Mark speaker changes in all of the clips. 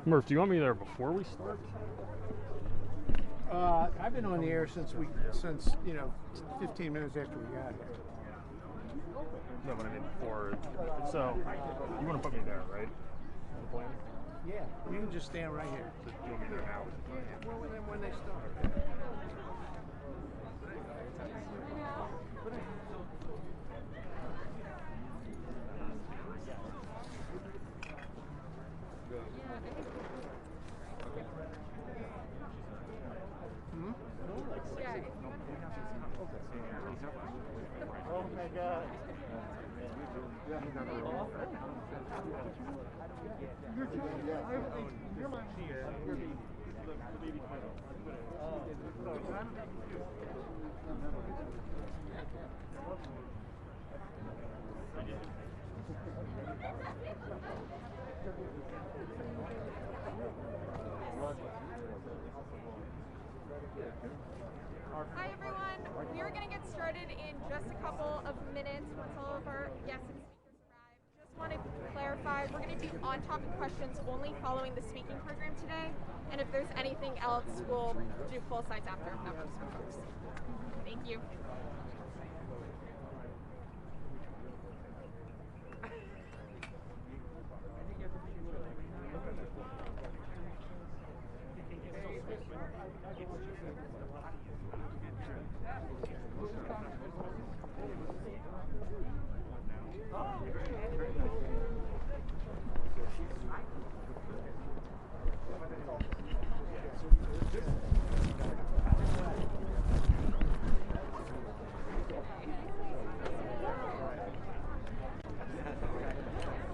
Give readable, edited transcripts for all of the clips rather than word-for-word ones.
Speaker 1: Murph, do you want me there before we start?
Speaker 2: I've been on the air since 15 minutes after we got here.
Speaker 1: No, but I mean before. So you want to put me there, right? On the plan?
Speaker 2: Yeah, you can just stand right here.
Speaker 1: So you want me there now?
Speaker 2: Yeah, well, when they start.
Speaker 3: Oh my God. You're my
Speaker 4: Hi everyone, we are going to get started in just a couple of minutes once all of our guests and speakers arrive. Just want to clarify, we're going to do on-topic questions only following the speaking program today, and if there's anything else, we'll do full sites after if that works for folks. Thank you.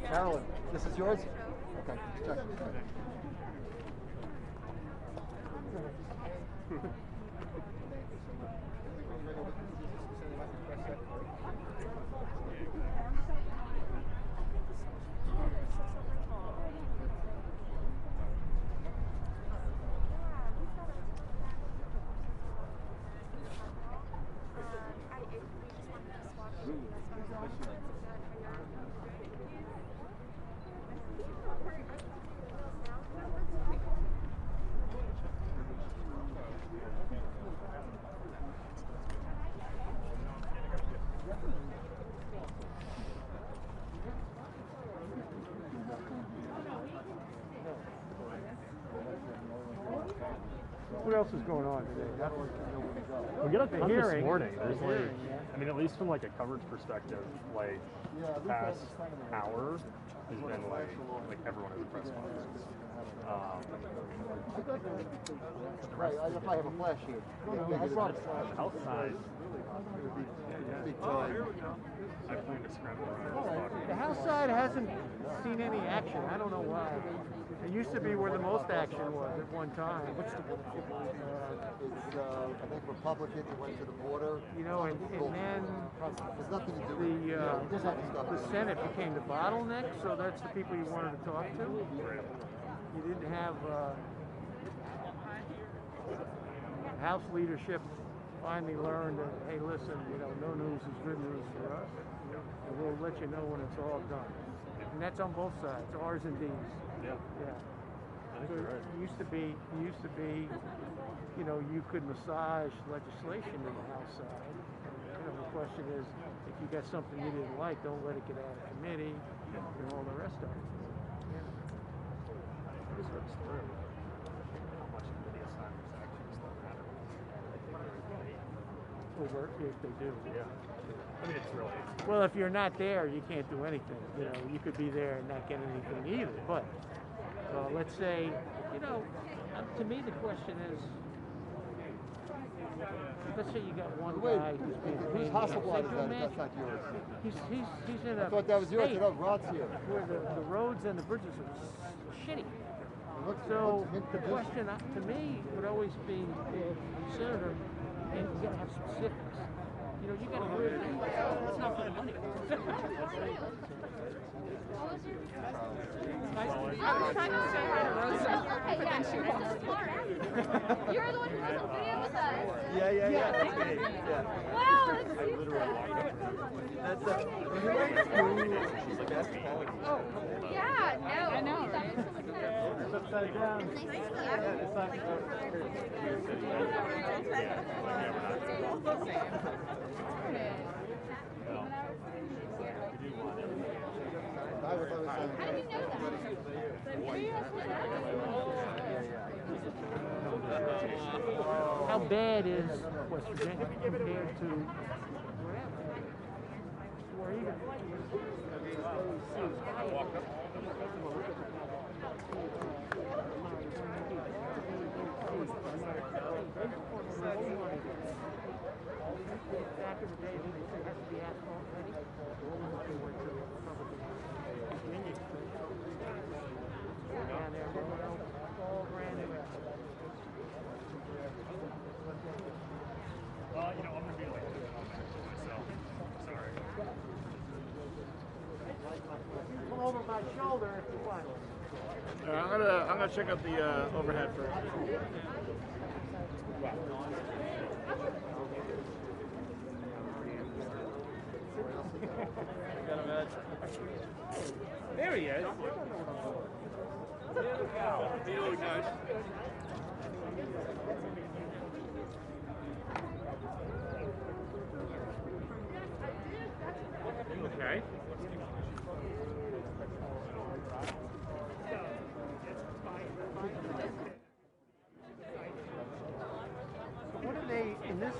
Speaker 3: Carolyn, this is yours? Okay, check.
Speaker 2: What else is going on today?
Speaker 1: We got a ton
Speaker 2: hearing.
Speaker 1: this morning. There's
Speaker 2: The
Speaker 1: like,
Speaker 2: hearing, yeah.
Speaker 1: I mean, at least from like a coverage perspective, like the past hour has been like everyone has a press conference.
Speaker 3: Right, if I have a flash here. I brought a flash.
Speaker 1: Outside,
Speaker 3: Big time.
Speaker 1: I plan to scramble around.
Speaker 2: The House side hasn't seen any action. I don't know why. It used to be where the most action was at one time.
Speaker 3: It's, I think Republican, he went to the border.
Speaker 2: You know, and then
Speaker 3: There's nothing to do with
Speaker 2: the Senate became the bottleneck, so that's the people you wanted to talk to. You didn't have House leadership finally learned that, hey, listen, you know, no news is good news for us, and we'll let you know when it's all done. And that's on both sides, R's and D's.
Speaker 1: Yeah.
Speaker 2: Yeah.
Speaker 1: I think
Speaker 2: So
Speaker 1: you're right.
Speaker 2: it used to be, you know, you could massage legislation in the House side. You know, the question is, if you got something you didn't like, don't let it get out of committee and all the rest of it. Yeah.
Speaker 1: This works through. How much committee assignments actually still matter?
Speaker 2: Will work if they do.
Speaker 1: Yeah. I mean, it's really.
Speaker 2: Well, if you're not there, you can't do anything. You know, you could be there and not get anything either. But let's say, you know, to me the question is, let's say you got one guy who's being
Speaker 3: Whose
Speaker 2: paid.
Speaker 3: Hasselblad is that? That's not yours.
Speaker 2: He's in a
Speaker 3: I thought that was yours.
Speaker 2: state
Speaker 3: No, Rod's here.
Speaker 2: where the roads and the bridges are shitty. So the question to me would always be, Senator, and you got to have specifics. You know, you got to really, it's not for the money.
Speaker 4: I was trying to say hi to Rosa, but then she walked. You're the one who wasn't video with us.
Speaker 3: Yeah.
Speaker 4: Wow,
Speaker 3: That's
Speaker 4: yeah, no. I know, right?
Speaker 3: upside down.
Speaker 4: Nice to meet you. How do you know that?
Speaker 2: How bad is West Virginia compared to wherever? Or even back in the day, they said it has to be asphalt ready. Down there, all brand new.
Speaker 1: You know, I'm gonna be like myself. Sorry.
Speaker 2: Come over my shoulder if you want.
Speaker 5: I'm gonna check out the overhead first.
Speaker 2: There he is. There we go.
Speaker 5: Really nice.
Speaker 2: Okay. So what are they in this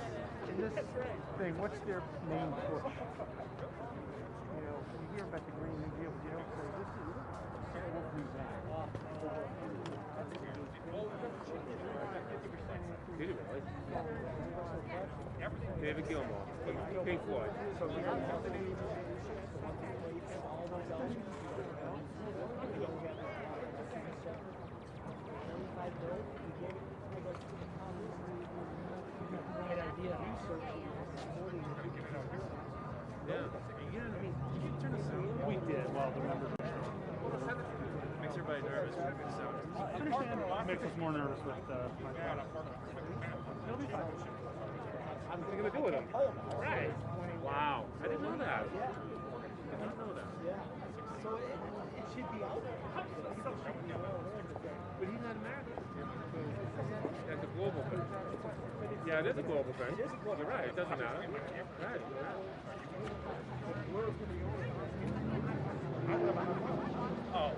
Speaker 2: thing? What's their main push? You know, you hear about the Green New Deal, but you don't say this is what we want. Did it really? David Gilmour, Pink Floyd. Yeah. We did. Well, the numbers makes everybody nervous. So.
Speaker 1: Makes us more nervous with
Speaker 2: He'll be fine. I'm going to do with him. Right. Wow. I didn't know that. I did not know that.
Speaker 3: Yeah. So it should be out there.
Speaker 2: But he's not American. That's a global thing. Yeah, it is a global thing. You're right. It doesn't matter. Right.
Speaker 1: oh.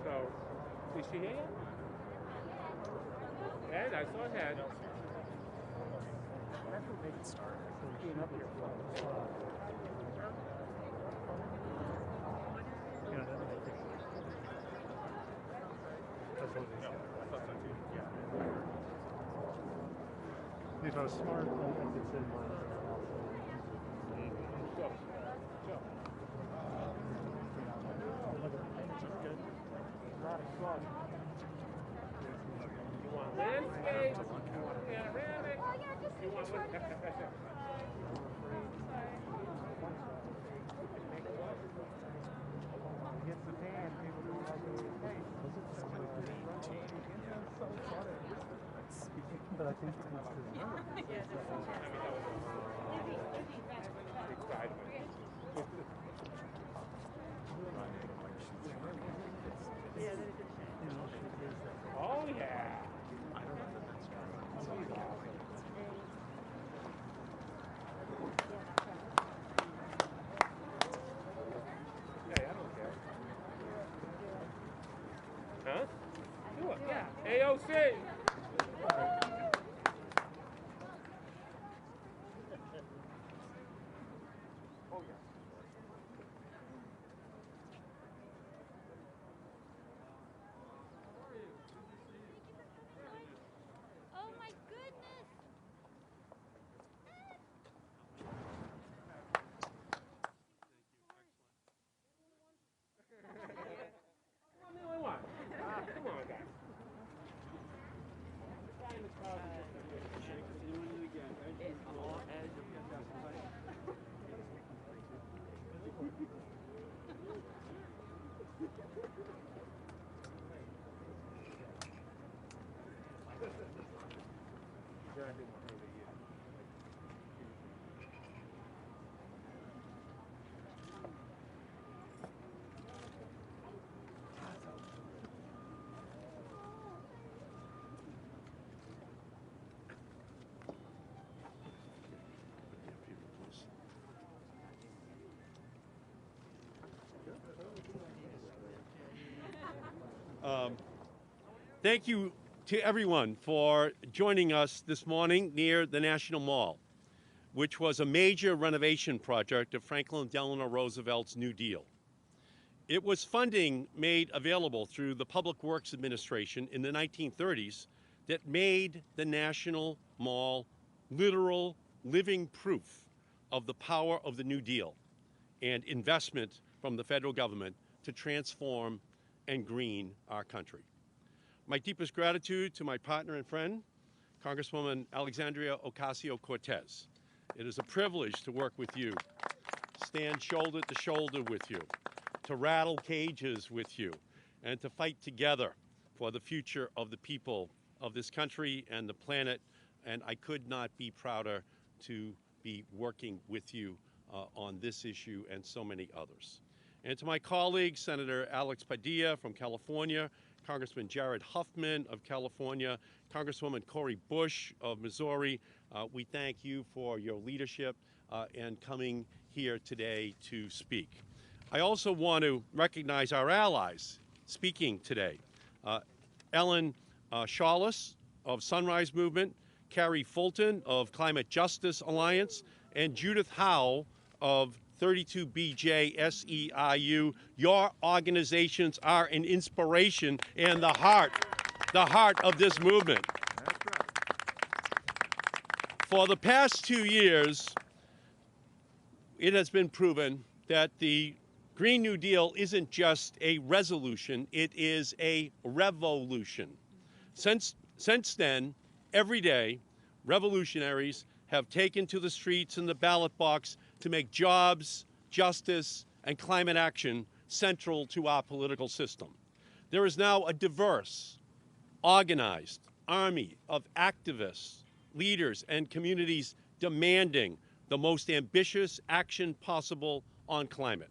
Speaker 2: So, is she here yet? Ed, I saw Ed. That's what makes it start. Being up here for a while.
Speaker 1: If I was smart, I could send one.
Speaker 2: You want landscape? Panoramic? You want what? Gets the pan, people don't like it.
Speaker 1: But I think it's
Speaker 2: Oh yeah. Hey, I don't care. Huh? Do it. Yeah. AOC.
Speaker 4: Oh my goodness!
Speaker 2: I'm the only one. Come on, guys.
Speaker 6: Thank you to everyone for joining us this morning near the National Mall, which was a major renovation project of Franklin Delano Roosevelt's New Deal. It was funding made available through the Public Works Administration in the 1930s that made the National Mall literal living proof of the power of the New Deal and investment from the federal government to transform and green our country. My deepest gratitude to my partner and friend, Congresswoman Alexandria Ocasio-Cortez. It is a privilege to work with you, stand shoulder to shoulder with you, to rattle cages with you, and to fight together for the future of the people of this country and the planet. And I could not be prouder to be working with you on this issue and so many others. And to my colleagues, Senator Alex Padilla from California, Congressman Jared Huffman of California, Congresswoman Cori Bush of Missouri, we thank you for your leadership and coming here today to speak. I also want to recognize our allies speaking today. Ellen Shawless of Sunrise Movement, Carrie Fulton of Climate Justice Alliance, and Judith Howe of 32BJ SEIU. Your organizations are an inspiration and the heart of this movement.
Speaker 5: That's right.
Speaker 6: For the past 2 years, it has been proven that the Green New Deal isn't just a resolution, it is a revolution. Since then, every day, revolutionaries have taken to the streets and the ballot box to make jobs, justice, and climate action central to our political system. There is now a diverse, organized army of activists, leaders, and communities demanding the most ambitious action possible on climate.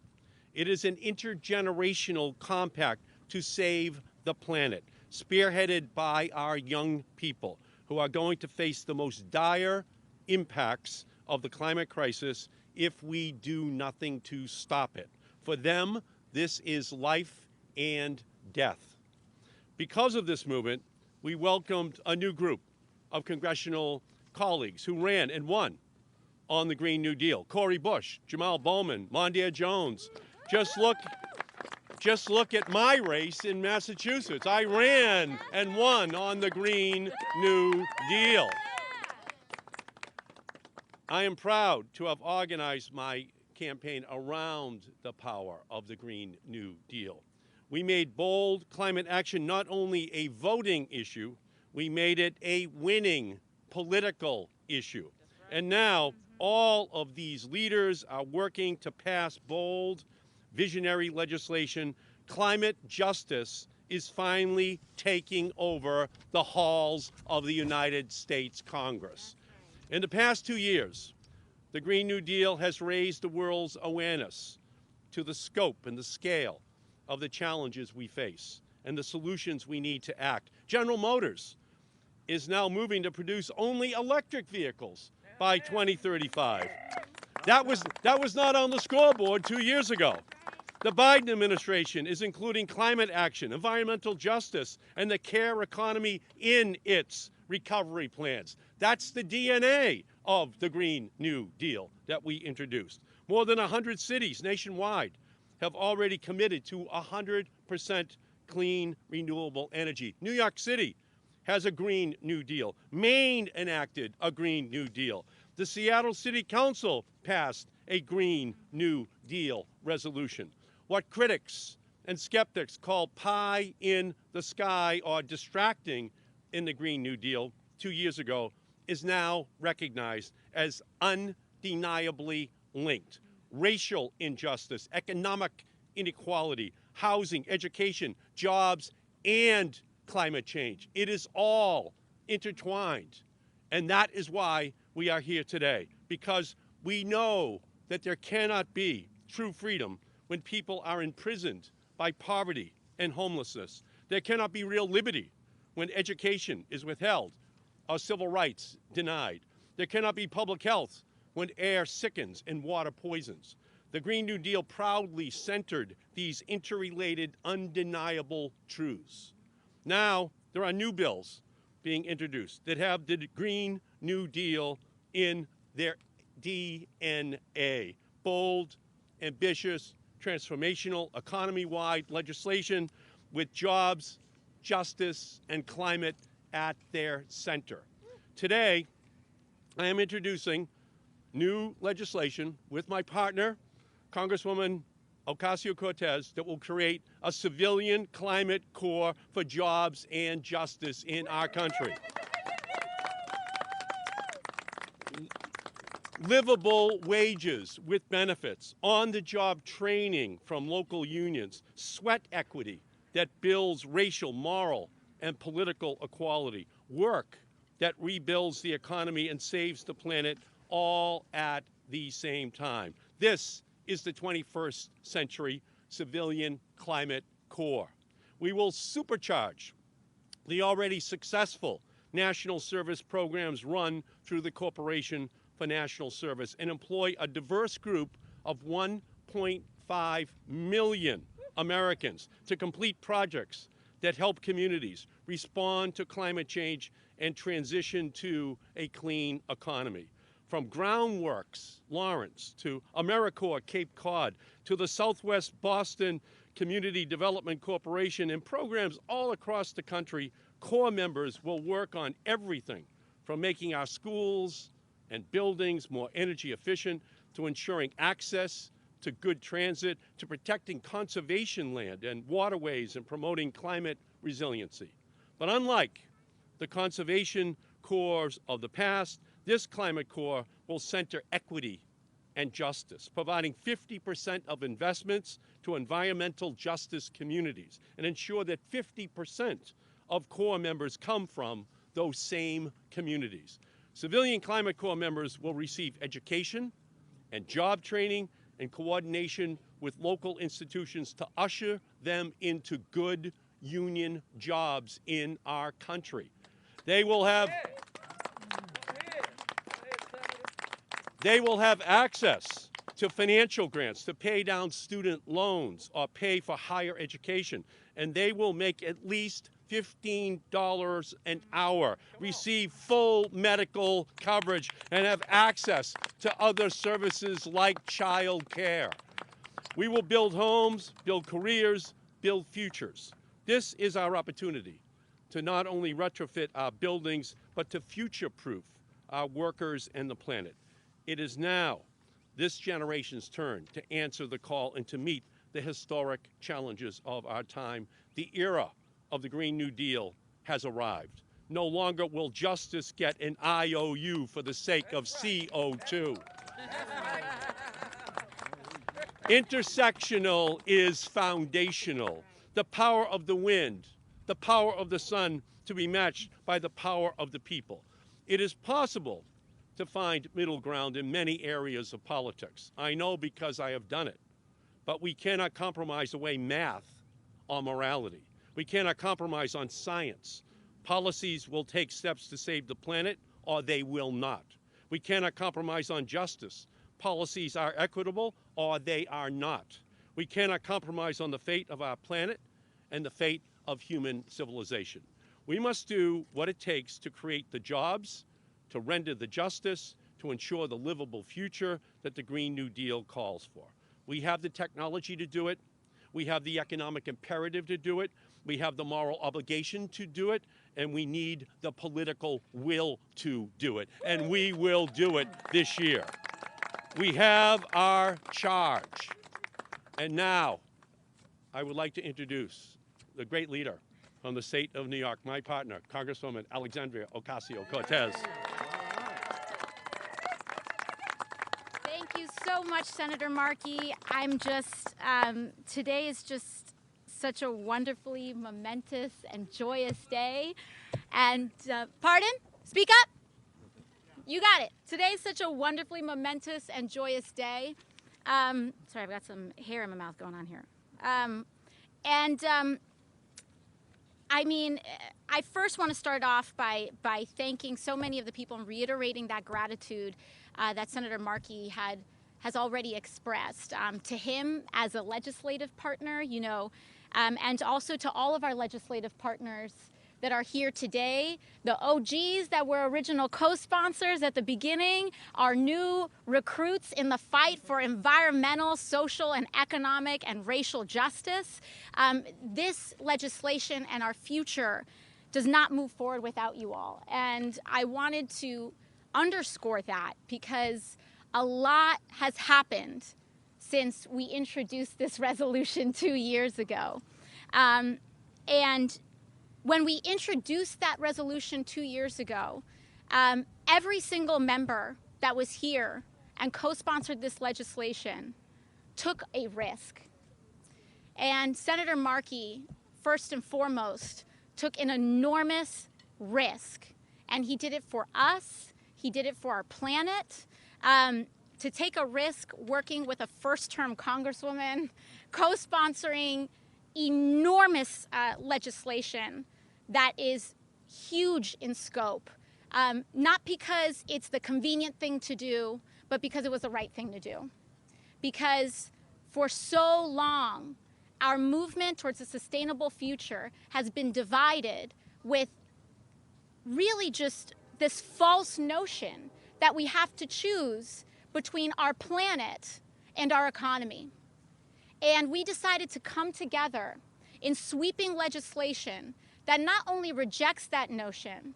Speaker 6: It is an intergenerational compact to save the planet, spearheaded by our young people who are going to face the most dire impacts of the climate crisis if we do nothing to stop it. For them, this is life and death. Because of this movement, we welcomed a new group of congressional colleagues who ran and won on the Green New Deal. Cori Bush, Jamal Bowman, Mondaire Jones. Just look at my race in Massachusetts. I ran and won on the Green New Deal. I am proud to have organized my campaign around the power of the Green New Deal. We made bold climate action not only a voting issue, we made it a winning political issue. And now all of these leaders are working to pass bold, visionary legislation. Climate justice is finally taking over the halls of the United States Congress. In the past 2 years, the Green New Deal has raised the world's awareness to the scope and the scale of the challenges we face and the solutions we need to act. General Motors is now moving to produce only electric vehicles by 2035. That was not on the scoreboard 2 years ago. The Biden administration is including climate action, environmental justice, and the care economy in its recovery plans. That's the DNA of the Green New Deal that we introduced. More than 100 cities nationwide have already committed to 100% clean, renewable energy. New York City has a Green New Deal. Maine enacted a Green New Deal. The Seattle City Council passed a Green New Deal resolution. What critics and skeptics call pie in the sky or distracting in the Green New Deal 2 years ago is now recognized as undeniably linked. Racial injustice, economic inequality, housing, education, jobs, and climate change. It is all intertwined. And that is why we are here today, because we know that there cannot be true freedom when people are imprisoned by poverty and homelessness. There cannot be real liberty when education is withheld or civil rights denied. There cannot be public health when air sickens and water poisons. The Green New Deal proudly centered these interrelated, undeniable truths. Now, there are new bills being introduced that have the Green New Deal in their DNA. Bold, ambitious, transformational, economy-wide legislation with jobs, justice, and climate at their center. Today, I am introducing new legislation with my partner, Congresswoman Ocasio-Cortez, that will create a civilian climate corps for jobs and justice in our country. Livable wages with benefits, on-the-job training from local unions, sweat equity that builds racial, moral, and political equality, work that rebuilds the economy and saves the planet, all at the same time. This is the 21st century civilian climate corps. We will supercharge the already successful national service programs run through the Corporation for National Service and employ a diverse group of 1.5 million Americans to complete projects that help communities respond to climate change and transition to a clean economy. From Groundworks, Lawrence, to AmeriCorps, Cape Cod, to the Southwest Boston Community Development Corporation, and programs all across the country, Corps members will work on everything from making our schools and buildings more energy efficient, to ensuring access to good transit, to protecting conservation land and waterways and promoting climate resiliency. But unlike the conservation corps of the past, this climate corps will center equity and justice, providing 50% of investments to environmental justice communities and ensure that 50% of corps members come from those same communities. Civilian Climate Corps members will receive education and job training and coordination with local institutions to usher them into good union jobs in our country. They will have access to financial grants to pay down student loans or pay for higher education, and they will make at least $15 an hour, receive full medical coverage, and have access to other services like child care. We will build homes, build careers, build futures. This is our opportunity to not only retrofit our buildings, but to future-proof our workers and the planet. It is now this generation's turn to answer the call and to meet the historic challenges of our time. The era of the Green New Deal has arrived. No longer will justice get an IOU for the sake of CO2. Intersectional is foundational. The power of the wind, the power of the sun to be matched by the power of the people. It is possible to find middle ground in many areas of politics. I know because I have done it. But we cannot compromise away math or morality. We cannot compromise on science. Policies will take steps to save the planet, or they will not. We cannot compromise on justice. Policies are equitable, or they are not. We cannot compromise on the fate of our planet and the fate of human civilization. We must do what it takes to create the jobs, to render the justice, to ensure the livable future that the Green New Deal calls for. We have the technology to do it. We have the economic imperative to do it. We have the moral obligation to do it. And we need the political will to do it. And we will do it this year. We have our charge. And now, I would like to introduce the great leader from the state of New York, my partner, Congresswoman Alexandria Ocasio-Cortez.
Speaker 7: Thank you so much, Senator Markey. I'm just, today is just such a wonderfully momentous and joyous day. And, pardon? Speak up. You got it. Today is such a wonderfully momentous and joyous day. Sorry, I've got some hair in my mouth going on here. I mean, I first want to start off by thanking so many of the people and reiterating that gratitude that Senator Markey has already expressed to him as a legislative partner, you know, and also to all of our legislative partners that are here today, the OGs that were original co-sponsors at the beginning, our new recruits in the fight for environmental, social, and economic and racial justice. This legislation and our future does not move forward without you all. And I wanted to underscore that because a lot has happened since we introduced this resolution 2 years ago. And when we introduced that resolution 2 years ago, every single member that was here and co-sponsored this legislation took a risk. And Senator Markey, first and foremost, took an enormous risk. And he did it for us. He did it for our planet. To take a risk working with a first-term Congresswoman, co-sponsoring enormous legislation that is huge in scope, not because it's the convenient thing to do, but because it was the right thing to do. Because for so long, our movement towards a sustainable future has been divided with really just this false notion that we have to choose between our planet and our economy. And we decided to come together in sweeping legislation that not only rejects that notion,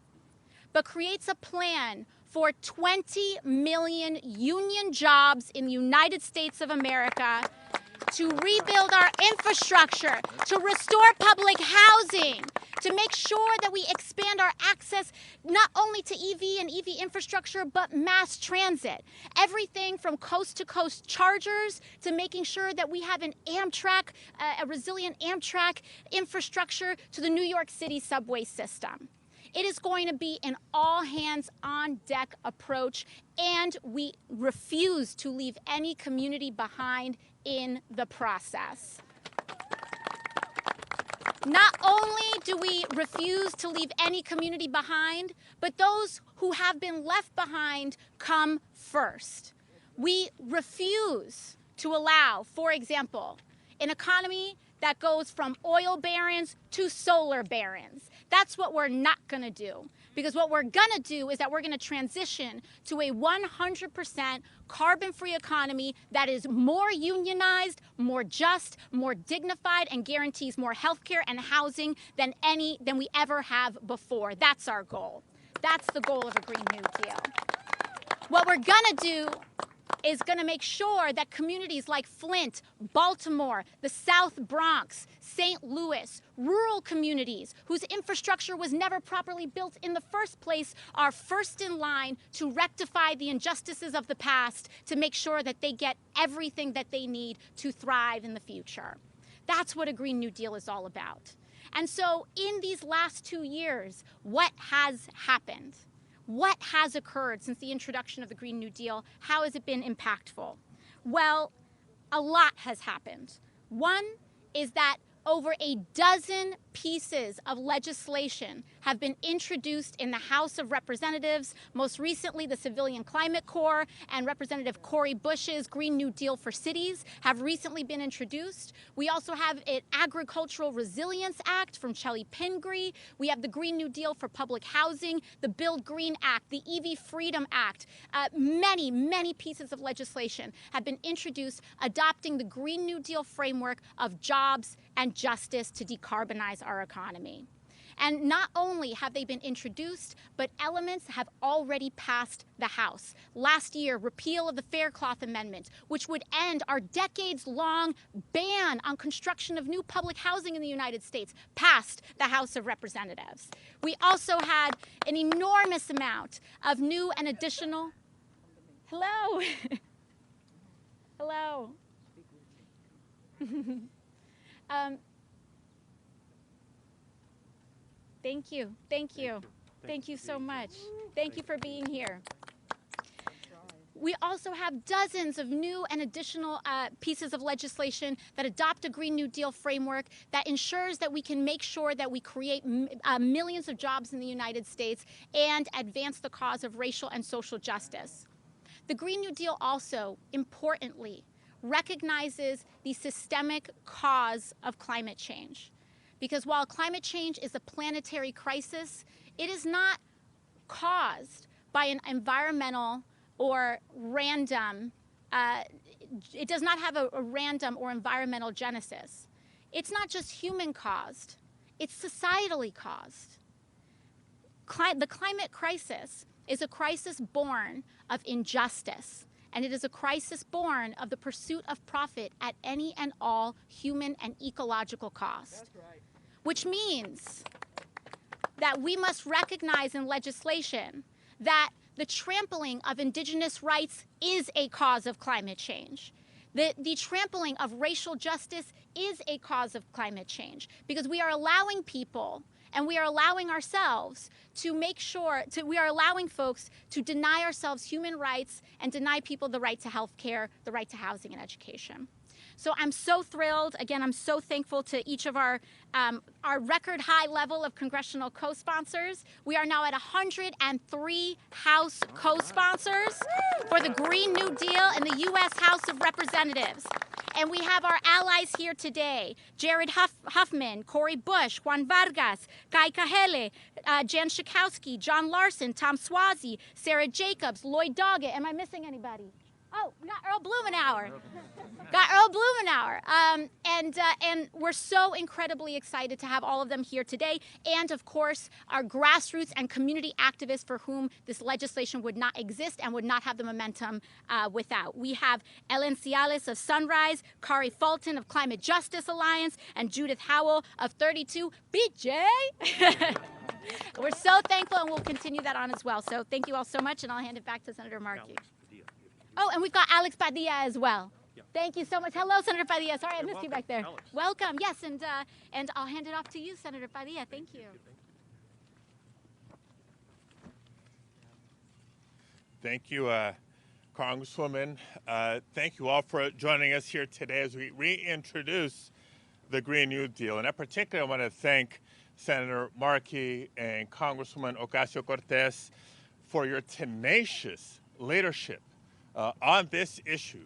Speaker 7: but creates a plan for 20 million union jobs in the United States of America, to rebuild our infrastructure, to restore public housing, to make sure that we expand our access not only to EV and EV infrastructure, but mass transit. Everything from coast-to-coast chargers to making sure that we have an Amtrak, a resilient Amtrak infrastructure to the New York City subway system. It is going to be an all-hands-on-deck approach, and we refuse to leave any community behind in the process. Not only do we refuse to leave any community behind, but those who have been left behind come first. We refuse to allow, for example, an economy that goes from oil barons to solar barons. That's what we're not going to do. Because what we're going to do is that we're going to transition to a 100% carbon-free economy that is more unionized, more just, more dignified, and guarantees more healthcare and housing than we ever have before. That's our goal. That's the goal of a Green New Deal. What we're going to do is going to make sure that communities like Flint, Baltimore, the South Bronx, St. Louis, rural communities whose infrastructure was never properly built in the first place are first in line to rectify the injustices of the past, to make sure that they get everything that they need to thrive in the future. That's what a Green New Deal is all about. And so in these last 2 years, what has happened? What has occurred since the introduction of the Green New Deal? How has it been impactful? Well, a lot has happened. One is that over a dozen pieces of legislation have been introduced in the House of Representatives, most recently the Civilian Climate Corps and Representative Cori Bush's Green New Deal for Cities have recently been introduced. We also have an Agricultural Resilience Act from Chellie Pingree. We have the Green New Deal for Public Housing, the Build Green Act, the EV Freedom Act. Many pieces of legislation have been introduced adopting the Green New Deal framework of jobs and justice to decarbonize our economy. And not only have they been introduced, but elements have already passed the House. Last year, repeal of the Faircloth Amendment, which would end our decades-long ban on construction of new public housing in the United States, passed the House of Representatives. We also had an enormous amount of new and additional... Hello. Hello. Thank you. Thank you. Thank you so much. Thank you for being here. We also have dozens of new and additional pieces of legislation that adopt a Green New Deal framework that ensures that we can make sure that we create millions of jobs in the United States and advance the cause of racial and social justice. The Green New Deal also, importantly, recognizes the systemic cause of climate change. Because while climate change is a planetary crisis, it is not caused by an environmental or random, it does not have a random or environmental genesis. It's not just human caused, it's societally caused. The climate crisis is a crisis born of injustice, and it is a crisis born of the pursuit of profit at any and all human and ecological cost. That's right. Which means that we must recognize in legislation that the trampling of indigenous rights is a cause of climate change. The trampling of racial justice is a cause of climate change, because we are allowing people and we are allowing ourselves to make sure, we are allowing folks to deny ourselves human rights and deny people the right to health care, the right to housing and education. So I'm so thrilled. Again, I'm so thankful to each of our record high level of congressional co-sponsors. We are now at 103 House co-sponsors for the Green New Deal in the U.S. House of Representatives. And we have our allies here today: Jared Huffman, Cori Bush, Juan Vargas, Kai Kahele, Jan Schakowsky, John Larson, Tom Swazi, Sarah Jacobs, Lloyd Doggett. Am I missing anybody? Oh, we got Earl Blumenauer. Got Earl Blumenauer. And we're so incredibly excited to have all of them here today. And of course, our grassroots and community activists for whom this legislation would not exist and would not have the momentum without. We have Ellen Ciales of Sunrise, Kari Fulton of Climate Justice Alliance, and Judith Howell of 32 BJ. We're so thankful, and we'll continue that on as well. So thank you all so much, and I'll hand it back to Senator Markey. Oh, and we've got Alex Padilla as well. Yeah. Thank you so much. Hello, Senator Padilla. Sorry, I missed you back there. Alex. Welcome. Yes, and I'll hand it off to you, Senator Padilla. Thank you.
Speaker 5: Thank you, Congresswoman. Thank you all for joining us here today as we reintroduce the Green New Deal. And in particular, I want to thank Senator Markey and Congresswoman Ocasio-Cortez for your tenacious leadership on this issue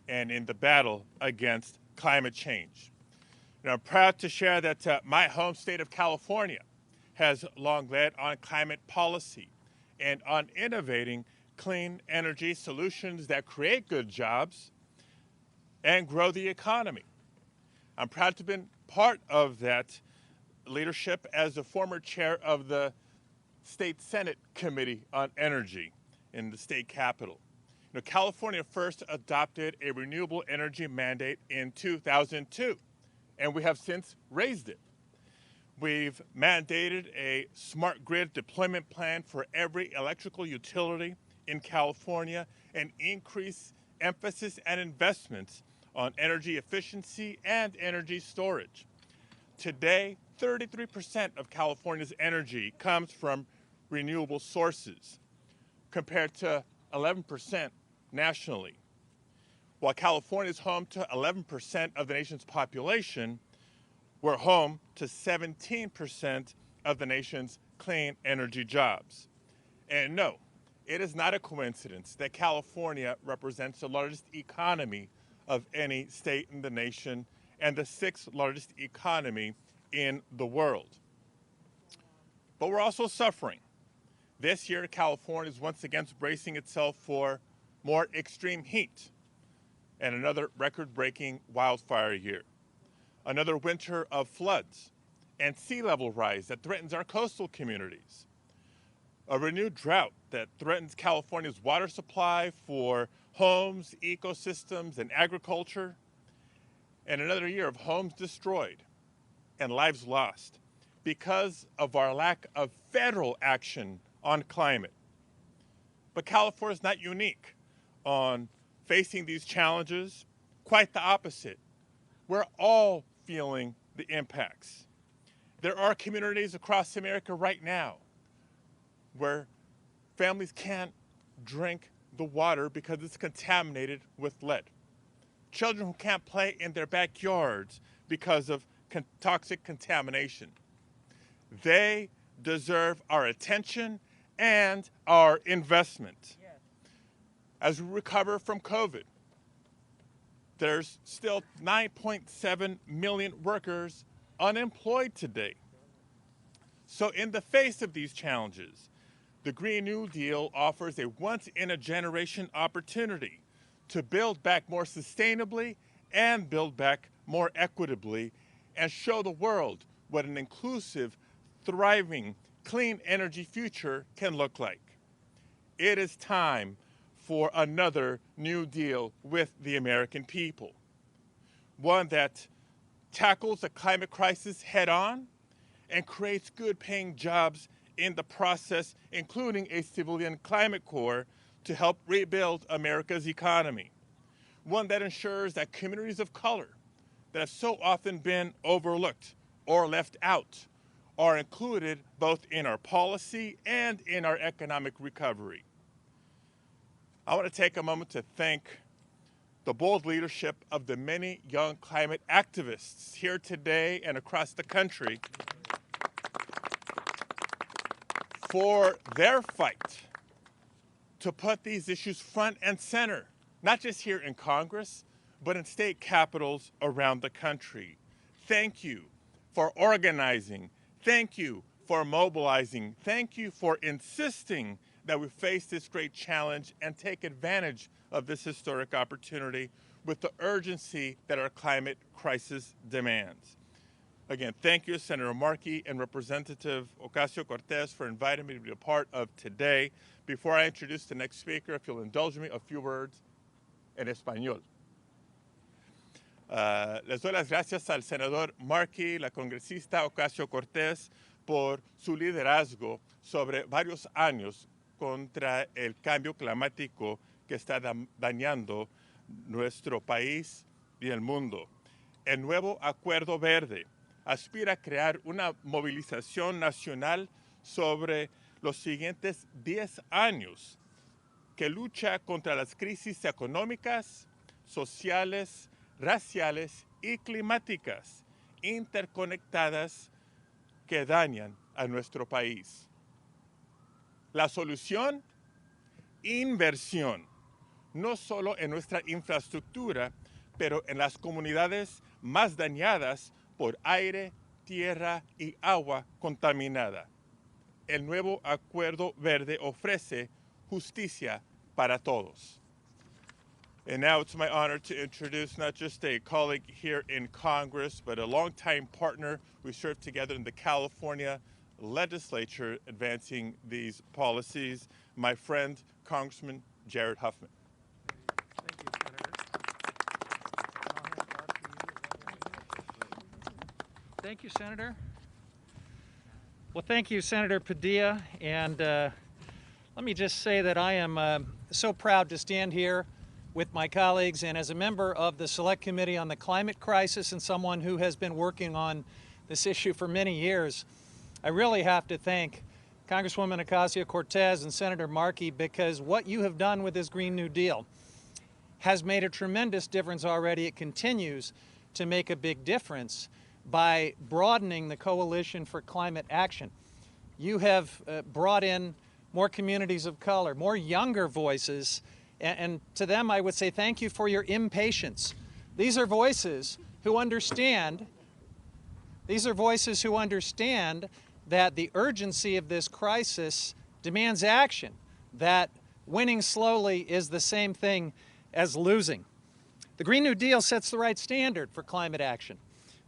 Speaker 5: and in the battle against climate change. And I'm proud to share that my home state of California has long led on climate policy and on innovating clean energy solutions that create good jobs and grow the economy. I'm proud to have been part of that leadership as the former chair of the State Senate Committee on Energy in the state capitol. California first adopted a renewable energy mandate in 2002, and we have since raised it. We've mandated a smart grid deployment plan for every electrical utility in California and increased emphasis and investments on energy efficiency and energy storage. Today, 33% of California's energy comes from renewable sources, compared to 11% nationally. While California is home to 11% of the nation's population, we're home to 17% of the nation's clean energy jobs. And no, it is not a coincidence that California represents the largest economy of any state in the nation and the 6th largest economy in the world. But we're also suffering. This year, California is once again bracing itself for more extreme heat and another record-breaking wildfire year, another winter of floods and sea level rise that threatens our coastal communities. A renewed drought that threatens California's water supply for homes, ecosystems, and agriculture. And another year of homes destroyed and lives lost because of our lack of federal action on climate. But California is not unique on facing these challenges. Quite the opposite. We're all feeling the impacts. There are communities across America right now where families can't drink the water because it's contaminated with lead. Children who can't play in their backyards because of toxic contamination. They deserve our attention and our investment. As we recover from COVID, there's still 9.7 million workers unemployed today. So in the face of these challenges, the Green New Deal offers a once-in-a-generation opportunity to build back more sustainably and build back more equitably and show the world what an inclusive, thriving, clean energy future can look like. It is time for another New Deal with the American people. One that tackles the climate crisis head on and creates good paying jobs in the process, including a civilian climate corps to help rebuild America's economy. One that ensures that communities of color that have so often been overlooked or left out are included both in our policy and in our economic recovery. I want to take a moment to thank the bold leadership of the many young climate activists here today and across the country for their fight to put these issues front and center, not just here in Congress, but in state capitals around the country. Thank you for organizing. Thank you for mobilizing. Thank you for insisting that we face this great challenge and take advantage of this historic opportunity with the urgency that our climate crisis demands. Again, thank you, Senator Markey and Representative Ocasio-Cortez, for inviting me to be a part of today. Before I introduce the next speaker, if you'll indulge me, a few words en español. Les doy las gracias al senador Markey, la congresista Ocasio-Cortez, por su liderazgo sobre varios años contra el cambio climático que está dañando nuestro país y el mundo. El nuevo Acuerdo Verde aspira a crear una movilización nacional sobre los siguientes 10 años que lucha contra las crisis económicas, sociales, raciales y climáticas interconectadas que dañan a nuestro país. La solución, inversión, no solo en nuestra infraestructura, pero en las comunidades más dañadas por aire, tierra y agua contaminada. El nuevo Acuerdo Verde ofrece justicia para todos. And now it's my honor to introduce not just a colleague here in Congress, but a longtime partner. We served together in the California legislature advancing these policies, my friend, Congressman Jared Huffman.
Speaker 3: Thank you, Senator. Well, thank you, Senator Padilla. And let me just say that I am so proud to stand here with my colleagues and as a member of the Select Committee on the Climate Crisis and someone who has been working on this issue for many years. I really have to thank Congresswoman Ocasio-Cortez and Senator Markey, because what you have done with this Green New Deal has made a tremendous difference already. It continues to make a big difference by broadening the Coalition for Climate Action. You have brought in more communities of color, more younger voices, and to them I would say thank you for your impatience. These are voices who understand that the urgency of this crisis demands action, that winning slowly is the same thing as losing. The Green New Deal sets the right standard for climate action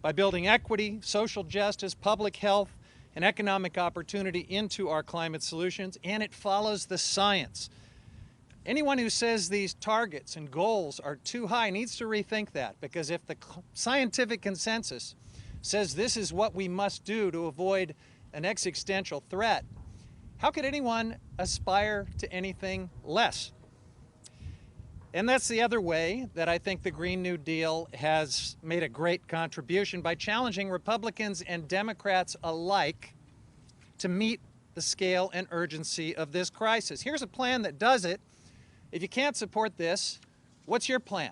Speaker 3: by building equity, social justice, public health, and economic opportunity into our climate solutions, and it follows the science. Anyone who says these targets and goals are too high needs to rethink that, because if the scientific consensus says this is what we must do to avoid an existential threat, how could anyone aspire to anything less? And that's the other way that I think the Green New Deal has made a great contribution, by challenging Republicans and Democrats alike to meet the scale and urgency of this crisis. Here's a plan that does it. If you can't support this, what's your plan?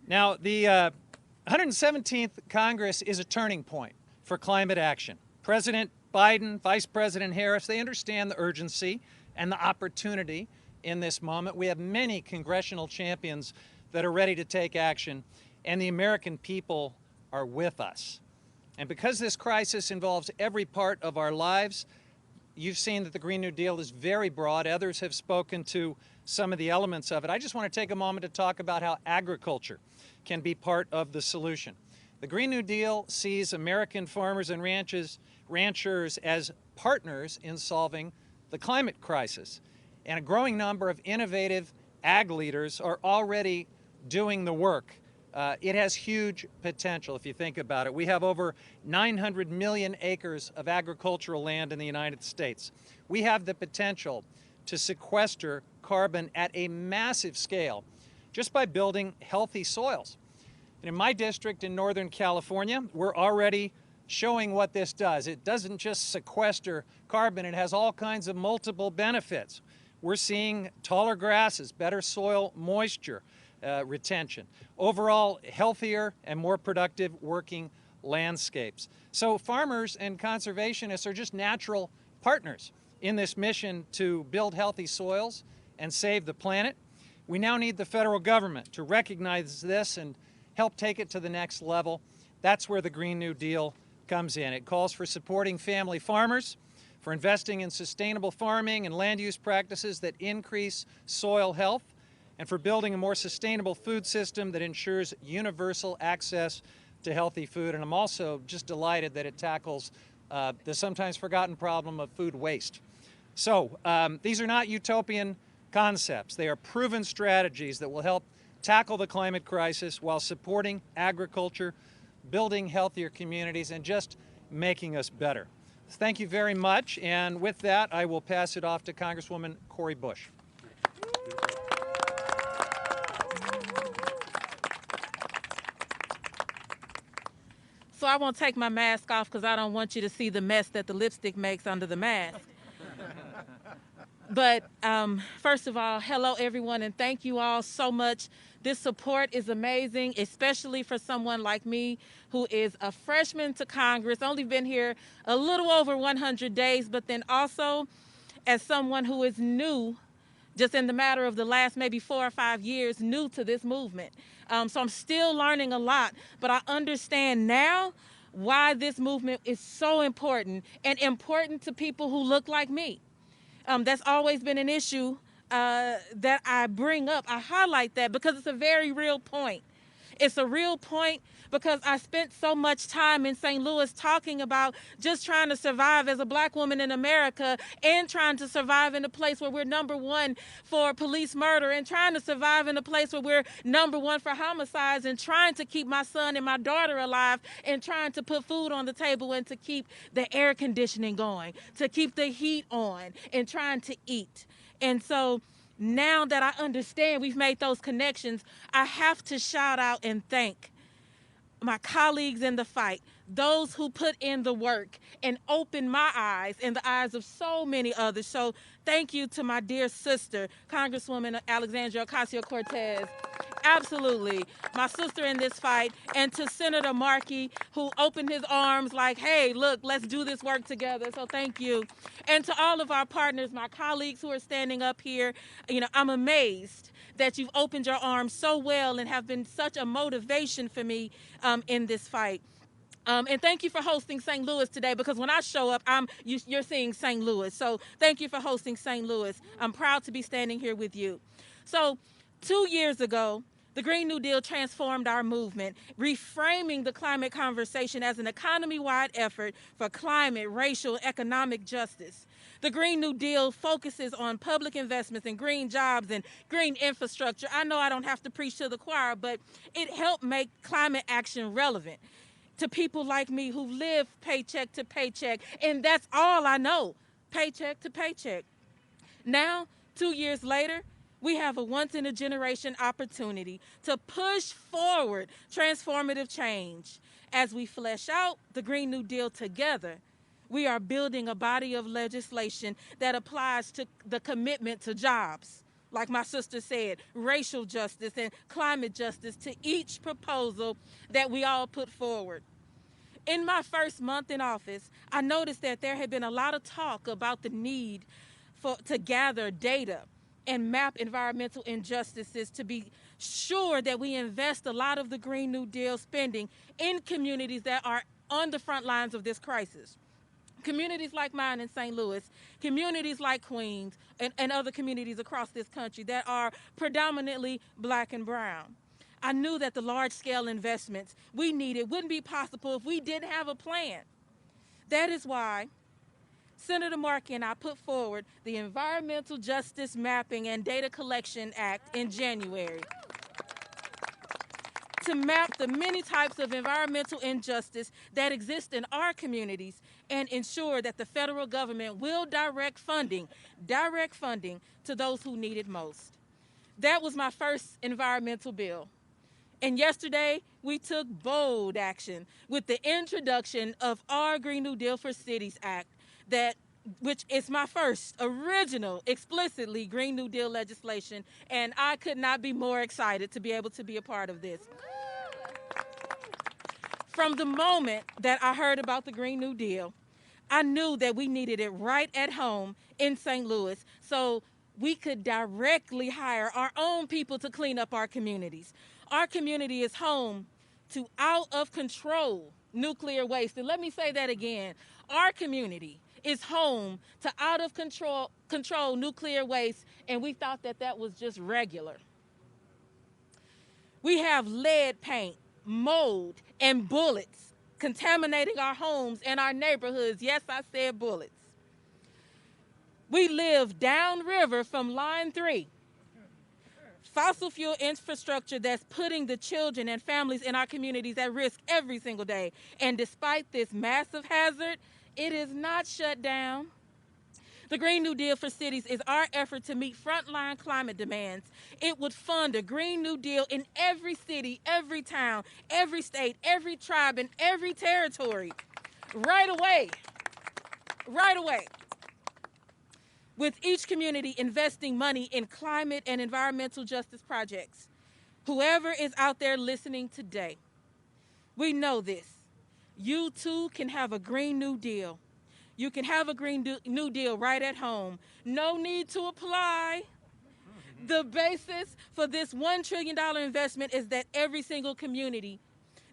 Speaker 3: Now, the 117th Congress is a turning point for climate action. President Biden, Vice President Harris, they understand the urgency and the opportunity in this moment. We have many congressional champions that are ready to take action, and the American people are with us. And because this crisis involves every part of our lives, you've seen that the Green New Deal is very broad. Others have spoken to some of the elements of it. I just want to take a moment to talk about how agriculture can be part of the solution. The Green New Deal sees American farmers and ranchers as partners in solving the climate crisis. And a growing number of innovative ag leaders are already doing the work. It has huge potential if you think about it. We have over 900 million acres of agricultural land in the United States. We have the potential to sequester carbon at a massive scale just by building healthy soils. And in my district in Northern California, we're already showing what this does. It doesn't just sequester carbon, it has all kinds of multiple benefits. We're seeing taller grasses, better soil moisture retention, overall healthier and more productive working landscapes. So farmers and conservationists are just natural partners in this mission to build healthy soils and save the planet. We now need the federal government to recognize this and help take it to the next level. That's where the Green New Deal comes in. It calls for supporting family farmers, for investing in sustainable farming and land use practices that increase soil health, and for building a more sustainable food system that ensures universal access to healthy food. And I'm also just delighted that it tackles the sometimes forgotten problem of food waste. So these are not utopian concepts. They are proven strategies that will help tackle the climate crisis while supporting agriculture, building healthier communities, and just making us better. Thank you very much. And with that, I will pass it off to Congresswoman Cori Bush.
Speaker 8: So I won't take my mask off because I don't want you to see the mess that the lipstick makes under the mask. But first of all, hello everyone, and thank you all so much. This support is amazing, especially for someone like me who is a freshman to Congress, only been here a little over 100 days, but then also as someone who is new, just in the matter of the last maybe 4 or 5 years, new to this movement. So I'm still learning a lot, but I understand now why this movement is so important, and important to people who look like me. That's always been an issue that I bring up. I highlight that because it's a very real point. It's a real point because I spent so much time in St. Louis talking about just trying to survive as a black woman in America, and trying to survive in a place where we're #1 for police murder, and trying to survive in a place where we're #1 for homicides, and trying to keep my son and my daughter alive, and trying to put food on the table, and to keep the air conditioning going, to keep the heat on, and trying to eat. And so now that I understand we've made those connections, I have to shout out and thank my colleagues in the fight, those who put in the work and opened my eyes and the eyes of so many others. So thank you to my dear sister, Congresswoman Alexandria Ocasio-Cortez. Absolutely, my sister in this fight, and to Senator Markey, who opened his arms like, hey, look, let's do this work together. So thank you. And to all of our partners, my colleagues who are standing up here, I'm amazed that you've opened your arms so well and have been such a motivation for me in this fight. And thank you for hosting St. Louis today, because when I show up, you're seeing St. Louis. So thank you for hosting St. Louis. I'm proud to be standing here with you. So 2 years ago, The Green New Deal transformed our movement, reframing the climate conversation as an economy-wide effort for climate, racial, economic justice. The Green New Deal focuses on public investments in green jobs and green infrastructure. I know I don't have to preach to the choir, but it helped make climate action relevant to people like me who live paycheck to paycheck, and that's all I know, paycheck to paycheck. Now, 2 years later, we have a once-in-a-generation opportunity to push forward transformative change. As we flesh out the Green New Deal together, we are building a body of legislation that applies to the commitment to jobs, like my sister said, racial justice and climate justice to each proposal that we all put forward. In my first month in office, I noticed that there had been a lot of talk about the need to gather data and map environmental injustices to be sure that we invest a lot of the Green New Deal spending in communities that are on the front lines of this crisis. Communities like mine in St. Louis, communities like Queens, and other communities across this country that are predominantly black and brown. I knew that the large-scale investments we needed wouldn't be possible if we didn't have a plan. That is why Senator Markey and I put forward the Environmental Justice Mapping and Data Collection Act in January to map the many types of environmental injustice that exist in our communities and ensure that the federal government will direct funding to those who need it most. That was my first environmental bill. And yesterday, we took bold action with the introduction of our Green New Deal for Cities Act, which is my first original, explicitly Green New Deal legislation, and I could not be more excited to be able to be a part of this. From the moment that I heard about the Green New Deal, I knew that we needed it right at home in St. Louis so we could directly hire our own people to clean up our communities. Our community is home to out-of-control nuclear waste. And let me say that again. Our community is home to out-of-control nuclear waste, and we thought that that was just regular. We have lead paint, mold, and bullets contaminating our homes and our neighborhoods. Yes, I said bullets. We live downriver from Line 3. Fossil fuel infrastructure that's putting the children and families in our communities at risk every single day. And despite this massive hazard, it is not shut down. The Green New Deal for Cities is our effort to meet frontline climate demands. It would fund a Green New Deal in every city, every town, every state, every tribe, and every territory. Right away. Right away. With each community investing money in climate and environmental justice projects. Whoever is out there listening today, we know this. You too can have a Green New Deal. You can have a Green New Deal right at home. No need to apply. The basis for this $1 trillion investment is that every single community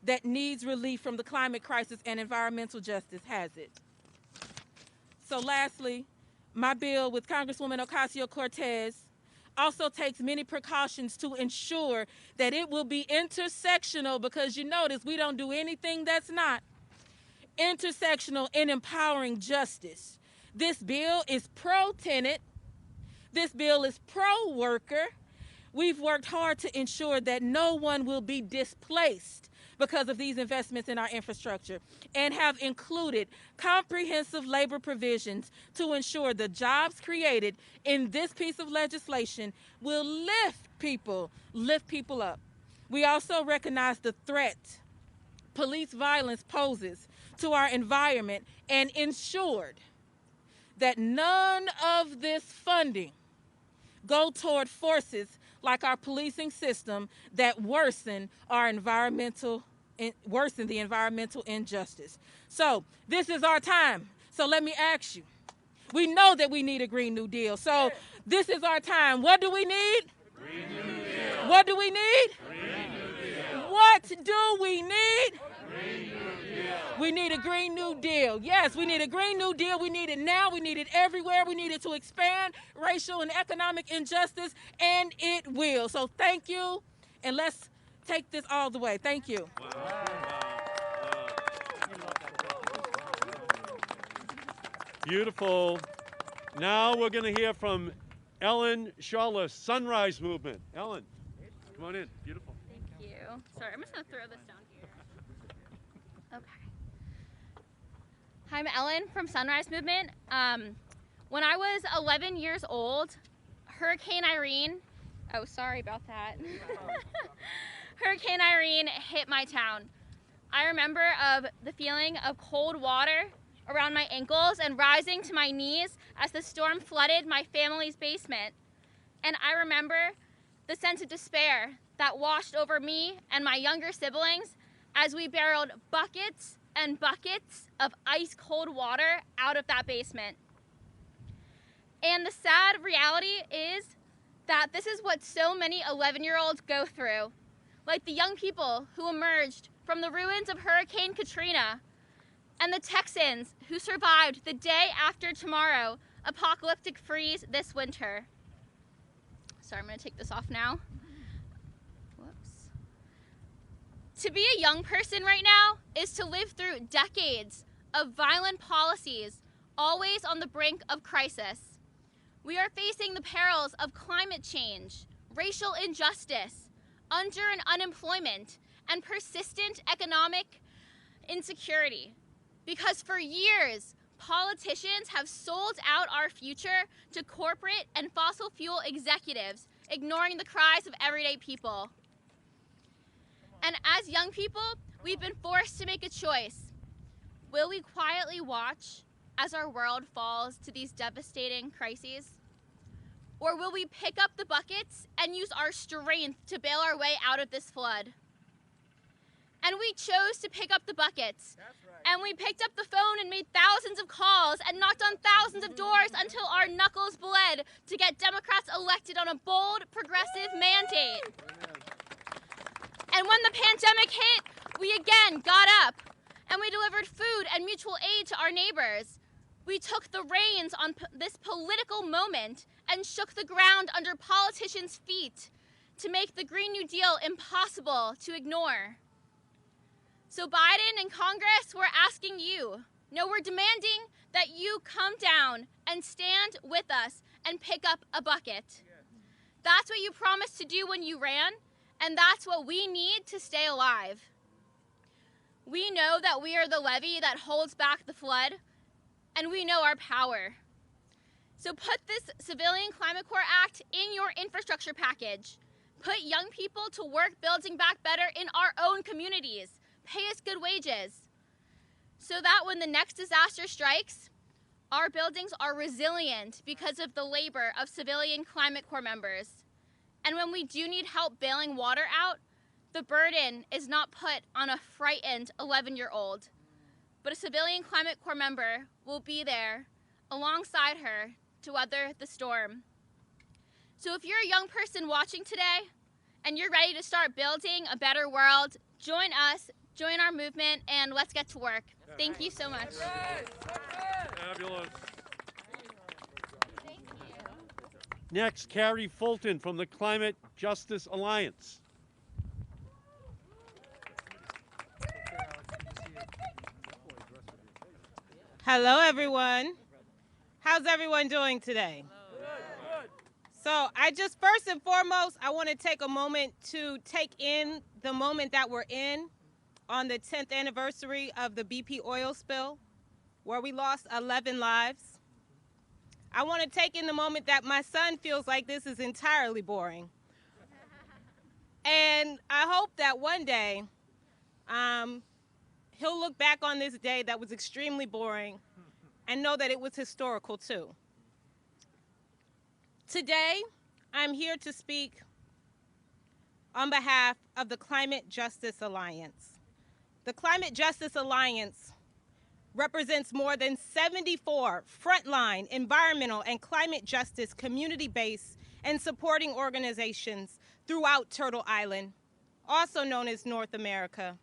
Speaker 8: that needs relief from the climate crisis and environmental justice has it. So lastly, my bill with Congresswoman Ocasio-Cortez also takes many precautions to ensure that it will be intersectional, because you notice we don't do anything that's not intersectional in empowering justice. This bill is pro-tenant. This bill is pro-worker. We've worked hard to ensure that no one will be displaced because of these investments in our infrastructure, and have included comprehensive labor provisions to ensure the jobs created in this piece of legislation will lift people up. We also recognize the threat police violence poses to our environment and ensured that none of this funding go toward forces like our policing system that worsen the environmental injustice. So this is our time. So let me ask you. We know that we need a Green New Deal. So this is our time. What do we need?
Speaker 5: Green New Deal.
Speaker 8: What do we need?
Speaker 5: Green New Deal.
Speaker 8: What do we need?
Speaker 5: Green New Deal.
Speaker 8: We need a Green New Deal. Yes, we need a Green New Deal. We need it now. We need it everywhere. We need it to expand racial and economic injustice, and it will. So thank you. and let's take this all the way. Thank you.
Speaker 6: Beautiful. Now we're going to hear from Ellen Shawless, Sunrise Movement. Ellen, come on in. Beautiful.
Speaker 9: Thank you. Sorry, I'm just going to throw this down here. Okay. Hi, I'm Ellen from Sunrise Movement. When I was 11 years old, Hurricane Irene, oh, sorry about that. Hurricane Irene hit my town. I remember of the feeling of cold water around my ankles and rising to my knees as the storm flooded my family's basement. And I remember the sense of despair that washed over me and my younger siblings as we barreled buckets and buckets of ice cold water out of that basement. And the sad reality is that this is what so many 11-year-olds go through, like the young people who emerged from the ruins of Hurricane Katrina, and the Texans who survived the day after tomorrow apocalyptic freeze this winter. Sorry, I'm going to take this off now. Whoops. To be a young person right now is to live through decades of violent policies, always on the brink of crisis. We are facing the perils of climate change, racial injustice, under and unemployment, and persistent economic insecurity. Because for years, politicians have sold out our future to corporate and fossil fuel executives, ignoring the cries of everyday people. And as young people, we've been forced to make a choice. Will we quietly watch as our world falls to these devastating crises? Or will we pick up the buckets and use our strength to bail our way out of this flood? And we chose to pick up the buckets. And we picked up the phone and made thousands of calls and knocked on thousands of doors until our knuckles bled to get Democrats elected on a bold, progressive mandate. And when the pandemic hit, we again got up and we delivered food and mutual aid to our neighbors. We took the reins on this political moment and shook the ground under politicians' feet to make the Green New Deal impossible to ignore. So Biden and Congress, we're asking you, no, we're demanding that you come down and stand with us and pick up a bucket. That's what you promised to do when you ran, and that's what we need to stay alive. We know that we are the levee that holds back the flood, and we know our power. So put this Civilian Climate Corps Act in your infrastructure package. Put young people to work building back better in our own communities. Pay us good wages so that when the next disaster strikes, our buildings are resilient because of the labor of Civilian Climate Corps members. And when we do need help bailing water out, the burden is not put on a frightened 11-year-old, but a Civilian Climate Corps member will be there alongside her to weather the storm. So if you're a young person watching today and you're ready to start building a better world, join us, join our movement, and let's get to work. Thank you so much.
Speaker 6: Fabulous.
Speaker 9: Thank you.
Speaker 6: Next, Carrie Fulton from the Climate Justice Alliance.
Speaker 10: Hello, everyone. How's everyone doing today? So first and foremost, I want to take a moment to take in the moment that we're in on the 10th anniversary of the BP oil spill, where we lost 11 lives. I want to take in the moment that my son feels like this is entirely boring. And I hope that one day he'll look back on this day that was extremely boring and know that it was historical too. Today, I'm here to speak on behalf of the Climate Justice Alliance. The Climate Justice Alliance represents more than 74 frontline environmental and climate justice community-based and supporting organizations throughout Turtle Island, also known as North America.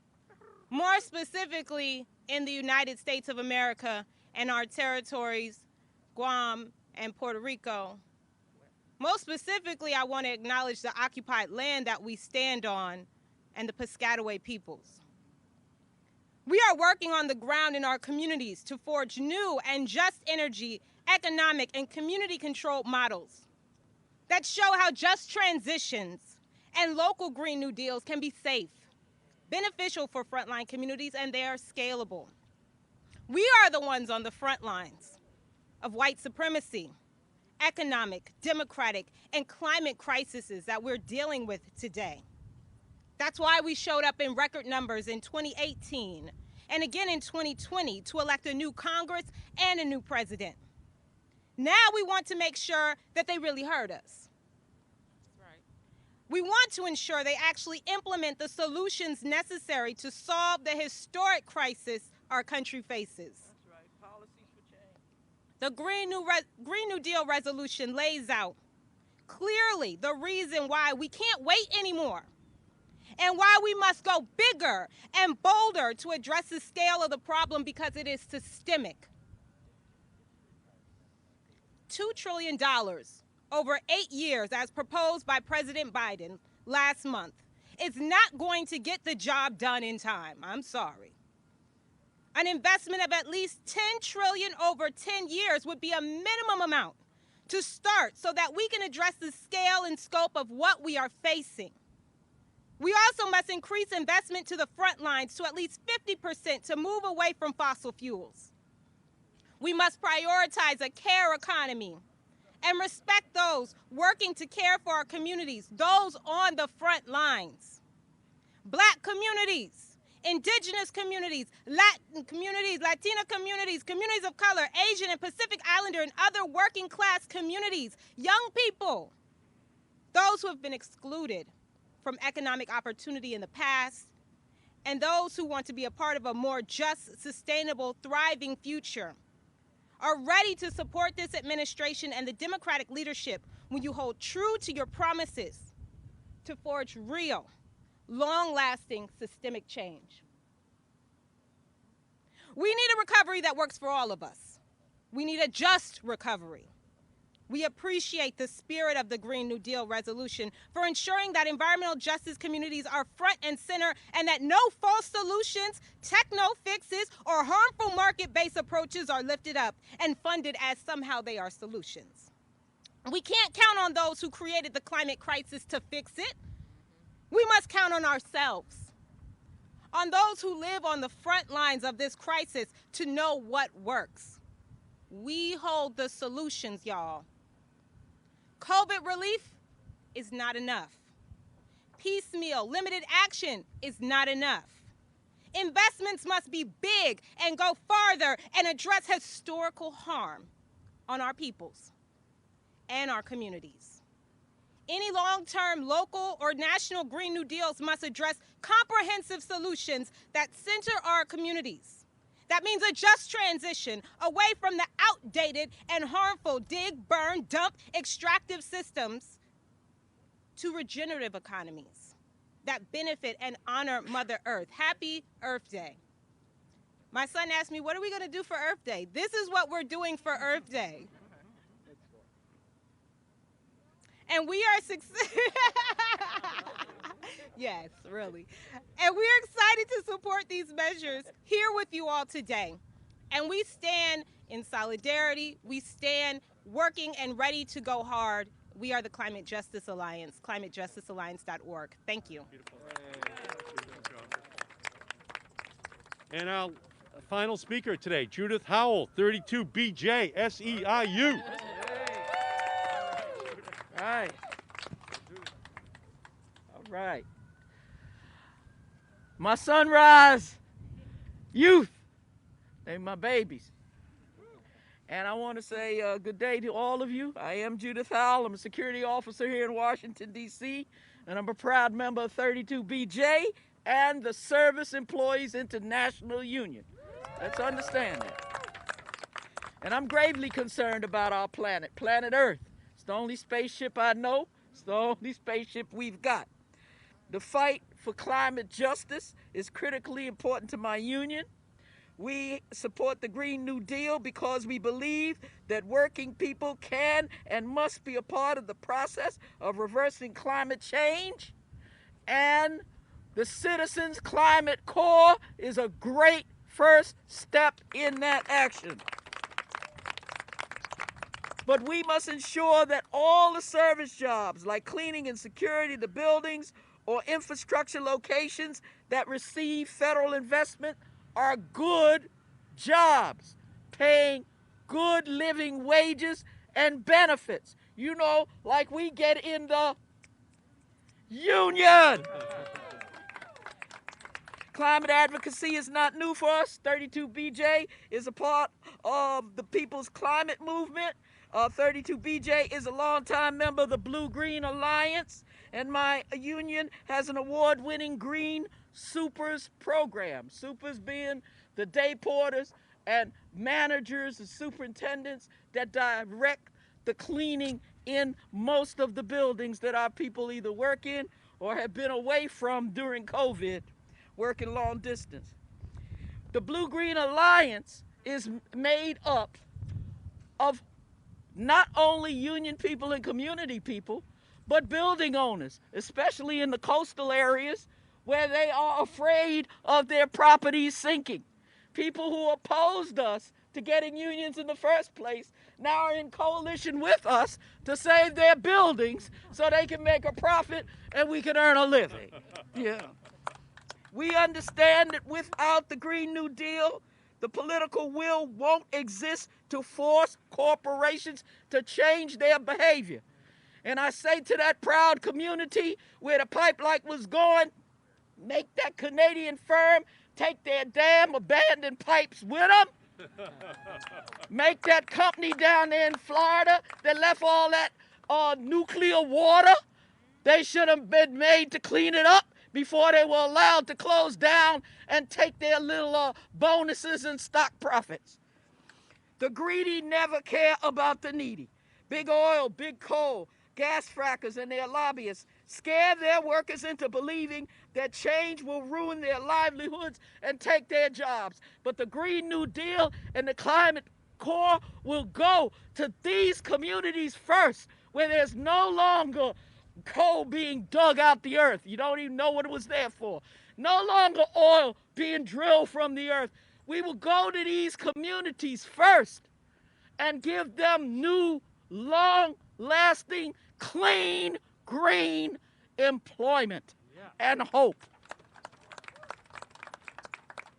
Speaker 10: More specifically in the United States of America and our territories, Guam and Puerto Rico. Most specifically, I want to acknowledge the occupied land that we stand on and the Piscataway peoples. We are working on the ground in our communities to forge new and just energy, economic, and community-controlled models that show how just transitions and local Green New Deals can be safe, beneficial for frontline communities, and they are scalable. We are the ones on the front lines of white supremacy, economic, democratic, and climate crises that we're dealing with today. That's why we showed up in record numbers in 2018 and again in 2020 to elect a new Congress and a new president. Now we want to make sure that they really heard us. Right. We want to ensure they actually implement the solutions necessary to solve the historic crisis our country faces. That's right. Policies for change. The Green New Deal resolution lays out clearly the reason why we can't wait anymore and why we must go bigger and bolder to address the scale of the problem, because it is systemic. $2 trillion over 8 years, as proposed by President Biden last month, is not going to get the job done in time. I'm sorry. An investment of at least $10 trillion over 10 years would be a minimum amount to start so that we can address the scale and scope of what we are facing. We also must increase investment to the front lines to at least 50% to move away from fossil fuels. We must prioritize a care economy and respect those working to care for our communities, those on the front lines. Black communities, indigenous communities, Latin communities, Latina communities, communities of color, Asian and Pacific Islander and other working class communities, young people, those who have been excluded from economic opportunity in the past, and those who want to be a part of a more just, sustainable, thriving future, are ready to support this administration and the Democratic leadership when you hold true to your promises to forge real, long-lasting systemic change. We need a recovery that works for all of us. We need a just recovery. We appreciate the spirit of the Green New Deal resolution for ensuring that environmental justice communities are front and center and that no false solutions, techno fixes, or harmful market-based approaches are lifted up and funded as somehow they are solutions. We can't count on those who created the climate crisis to fix it. We must count on ourselves, on those who live on the front lines of this crisis to know what works. We hold the solutions, y'all. COVID relief is not enough. Piecemeal, limited action is not enough. Investments must be big and go farther and address historical harm on our peoples and our communities. Any long-term local or national Green New Deals must address comprehensive solutions that center our communities. That means a just transition away from the outdated and harmful dig, burn, dump, extractive systems to regenerative economies that benefit and honor Mother Earth. Happy Earth Day. My son asked me, what are we going to do for Earth Day? This is what we're doing for Earth Day. And we are yes, really. And we're excited to support these measures here with you all today. And we stand in solidarity. We stand working and ready to go hard. We are the Climate Justice Alliance, climatejusticealliance.org. Thank you.
Speaker 6: And our final speaker today, Judith Howell, 32BJ, SEIU.
Speaker 2: Right. All right. My sunrise youth, they're my babies. And I want to say good day to all of you. I am Judith Howell. I'm a security officer here in Washington, D.C., and I'm a proud member of 32BJ and the Service Employees International Union. Let's understand that. And I'm gravely concerned about our planet, planet Earth. It's the only spaceship I know. It's the only spaceship we've got. The fight for climate justice is critically important to my union.
Speaker 11: We support the Green New Deal because we believe that working people can and must be a part of the process of reversing climate change. And the Citizens Climate Corps is a great first step in that action. But we must ensure that all the service jobs, like cleaning and security of the buildings or infrastructure locations that receive federal investment, are good jobs, paying good living wages and benefits. You know, like we get in the union. Climate advocacy is not new for us. 32BJ is a part of the People's Climate Movement. 32BJ is a longtime member of the Blue-Green Alliance, and my union has an award-winning Green Supers program. Supers being the day porters and managers and superintendents that direct the cleaning in most of the buildings that our people either work in or have been away from during COVID, working long distance. The Blue-Green Alliance is made up of not only union people and community people, but building owners, especially in the coastal areas where they are afraid of their properties sinking. People who opposed us to getting unions in the first place now are in coalition with us to save their buildings so they can make a profit and we can earn a living. Yeah. We understand that without the Green New Deal, the political will won't exist to force corporations to change their behavior. And I say to that proud community where the pipeline was going, make that Canadian firm take their damn abandoned pipes with them. Make that company down there in Florida that left all that nuclear water, they should have been made to clean it up before they were allowed to close down and take their little bonuses and stock profits. The greedy never care about the needy. Big oil, big coal, gas frackers and their lobbyists scare their workers into believing that change will ruin their livelihoods and take their jobs. But the Green New Deal and the Climate Corps will go to these communities first, where there's no longer coal being dug out the earth. You don't even know what it was there for. No longer oil being drilled from the earth. We will go to these communities first and give them new, long-lasting, clean, green employment and hope.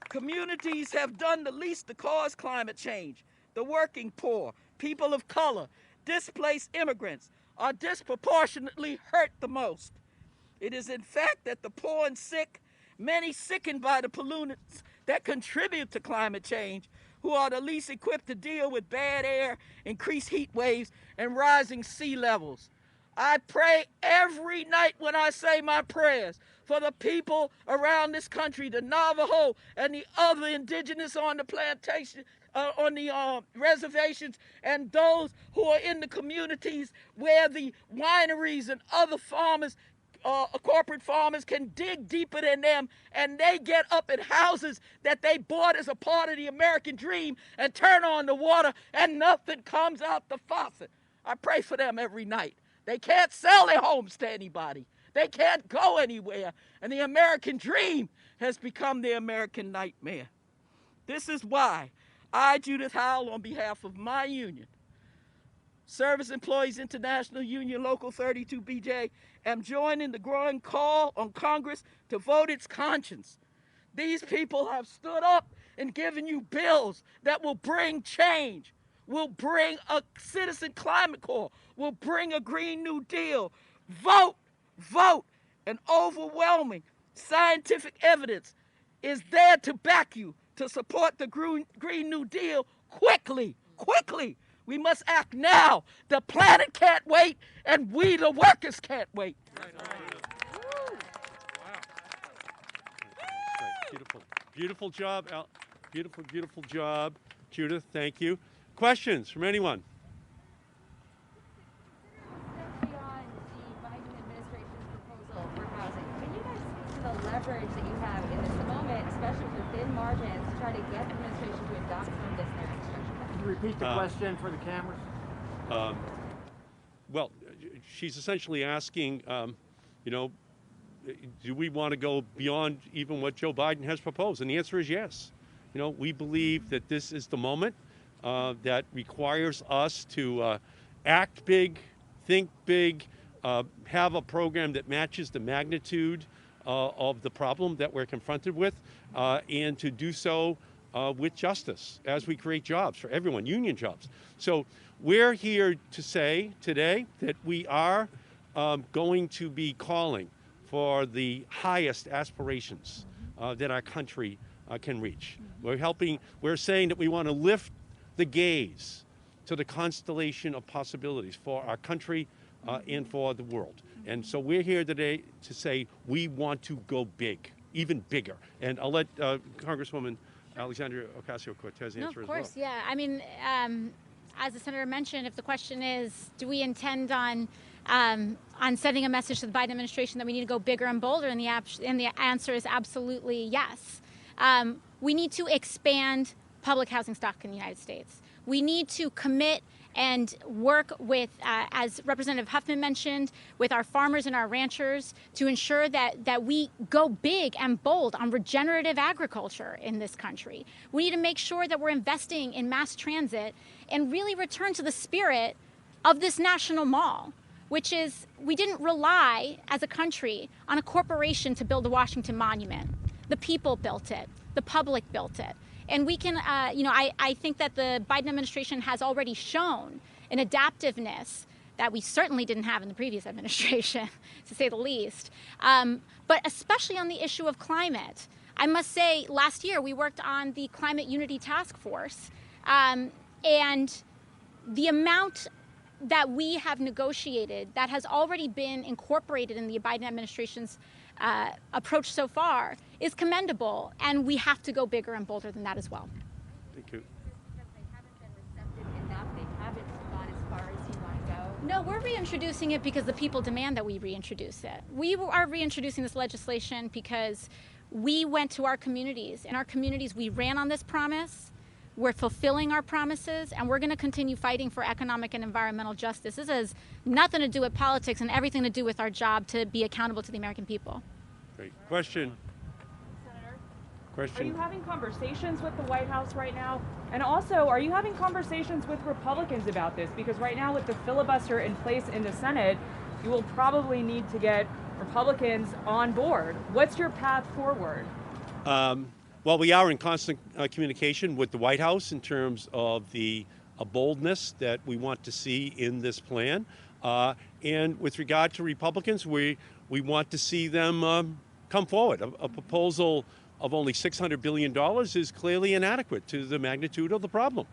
Speaker 11: Communities have done the least to cause climate change. The working poor, people of color, displaced immigrants are disproportionately hurt the most. It is in fact that the poor and sick, many sickened by the pollutants that contribute to climate change, who are the least equipped to deal with bad air, increased heat waves, and rising sea levels. I pray every night when I say my prayers for the people around this country, the Navajo and the other indigenous on the plantation, on the reservations, and those who are in the communities where the wineries and other farmers, corporate farmers, can dig deeper than them, and they get up in houses that they bought as a part of the American dream and turn on the water and nothing comes out the faucet. I pray for them every night. They can't sell their homes to anybody. They can't go anywhere. And the American dream has become the American nightmare. This is why I, Judith Howell, on behalf of my union, Service Employees International Union Local 32BJ, am joining the growing call on Congress to vote its conscience. These people have stood up and given you bills that will bring change, will bring a Citizen Climate Corps, will bring a Green New Deal. Vote, vote, and overwhelming scientific evidence is there to back you to support the Green New Deal quickly, quickly. We must act now. The planet can't wait, and we, the workers, can't wait.
Speaker 6: Beautiful. Beautiful job, Al. Beautiful, beautiful job. Judith, thank you. Questions from anyone?
Speaker 12: Beyond the Biden administration's proposal for housing, can you guys speak to the leverage that you have in this moment, especially with thin margins, to try try to get the administration to adopt some of this narrative?
Speaker 2: Can you repeat the question for the cameras?
Speaker 6: Well, she's essentially asking, you know, do we want to go beyond even what Joe Biden has proposed? And the answer is yes. You know, we believe that this is the moment that requires us to act big, think big, have a program that matches the magnitude of the problem that we're confronted with, and to do so with justice as we create jobs for everyone, union jobs. So we're here to say today that we are going to be calling for the highest aspirations that our country can reach. We're saying that we want to lift the gaze to the constellation of possibilities for our country and for the world. And so we're here today to say we want to go big, even bigger. And I'll let Congresswoman Alexandria Ocasio-Cortez answer as well.
Speaker 7: Of course, yeah. I mean, as the senator mentioned, if the question is, do we intend on sending a message to the Biden administration that we need to go bigger and bolder, and the answer is absolutely yes. We need to expand public housing stock in the United States. We need to commit and work with, as Representative Huffman mentioned, with our farmers and our ranchers to ensure that we go big and bold on regenerative agriculture in this country. We need to make sure that we're investing in mass transit and really return to the spirit of this national mall, which is we didn't rely as a country on a corporation to build the Washington Monument. The people built it. The public built it. And we can, I think that the Biden administration has already shown an adaptiveness that we certainly didn't have in the previous administration, to say the least. But especially on the issue of climate. I must say, last year we worked on the Climate Unity Task Force, and the amount that we have negotiated that has already been incorporated in the Biden administration's approach so far is commendable, and we have to go bigger and bolder than that as well.
Speaker 6: Thank you.
Speaker 12: Because they haven't been receptive enough, they haven't gone as far as you want to go?
Speaker 7: No, we're reintroducing it because the people demand that we reintroduce it. We are reintroducing this legislation because we went to our communities. In our communities, we ran on this promise. We're fulfilling our promises, and we're going to continue fighting for economic and environmental justice. This has nothing to do with politics and everything to do with our job to be accountable to the American people.
Speaker 6: Great. Question.
Speaker 13: Senator,
Speaker 6: Question.
Speaker 13: are you having conversations with the White House right now? And also, are you having conversations with Republicans about this? Because right now, with the filibuster in place in the Senate, you will probably need to get Republicans on board. What's your path forward?
Speaker 6: Well, we are in constant communication with the White House in terms of the boldness that we want to see in this plan. And with regard to Republicans, we want to see them come forward. A proposal of only $600 billion is clearly inadequate to the magnitude of the problem.